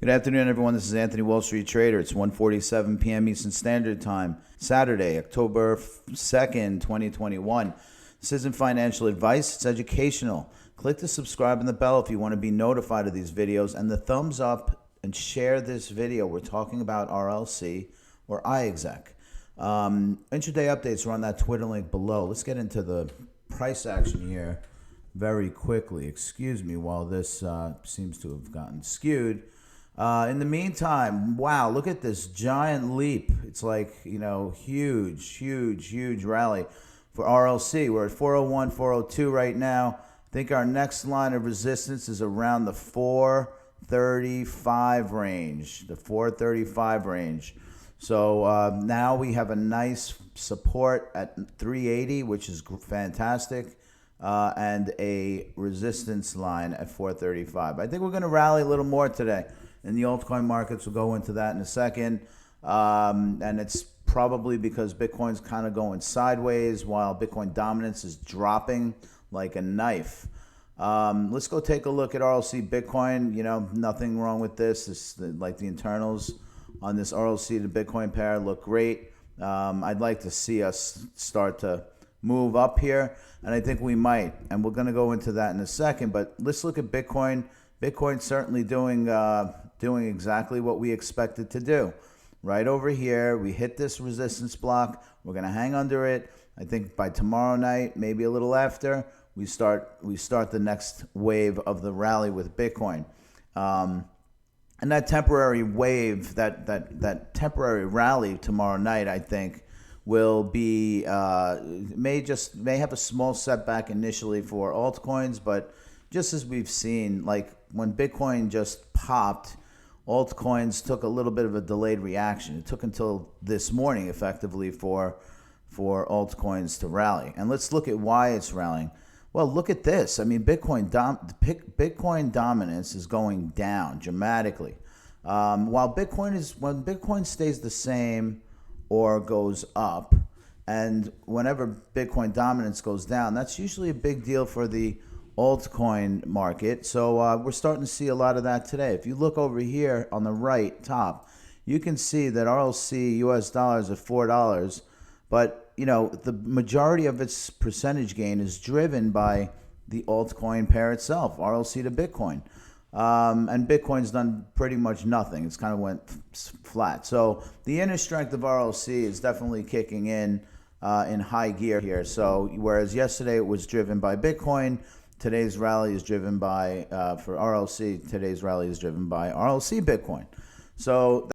Good afternoon, everyone. This is Anthony, Wall Street Trader. It's 1:47 p.m. Eastern Standard Time, Saturday, October 2nd, 2021. This isn't financial advice. It's educational. Click the subscribe and the bell if you want to be notified of these videos, and the thumbs up and share this video. We're talking about RLC or iExec. Intraday Updates are on that Twitter link below. Let's get into the price action here very quickly. Excuse me while this seems to have gotten skewed. In the meantime, wow, look at this giant leap. It's like, huge rally for RLC. We're at 401, 402 right now. I think our next line of resistance is around the 435 range, So now we have a nice support at 380, which is fantastic, and a resistance line at 435. I think we're going to rally a little more today in the altcoin markets. We'll go into that in a second. And it's probably because Bitcoin's kind of going sideways while Bitcoin dominance is dropping like a knife. Let's go take a look at RLC Bitcoin. Nothing wrong with this. Like the internals on this RLC to Bitcoin pair look great. I'd like to see us start to move up here, and I think we might. And we're going to go into that in a second. But let's look at Bitcoin. Bitcoin's certainly doing exactly what we expected to do. Right over here, we hit this resistance block. We're going to hang under it. I think by tomorrow night, maybe a little after, we start the next wave of the rally with Bitcoin. And that temporary wave, that temporary rally tomorrow night, I think, will be may have a small setback initially for altcoins, but just as we've seen, like when Bitcoin just popped, altcoins took a little bit of a delayed reaction. It took until this morning, effectively, for altcoins to rally. And let's look at why it's rallying. Well, look at this. I mean, Bitcoin dominance is going down dramatically. When Bitcoin stays the same or goes up, and whenever Bitcoin dominance goes down, that's usually a big deal for the altcoin market. So we're starting to see a lot of that today. If you look over here on the right top, you can see that RLC US dollars at $4, but the majority of its percentage gain is driven by the altcoin pair itself, RLC to Bitcoin. And Bitcoin's done pretty much nothing. It's kind of went flat. So the inner strength of RLC is definitely kicking in high gear here. So whereas yesterday it was driven by Bitcoin, today's rally is driven by, for RLC, today's rally is driven by RLC Bitcoin. So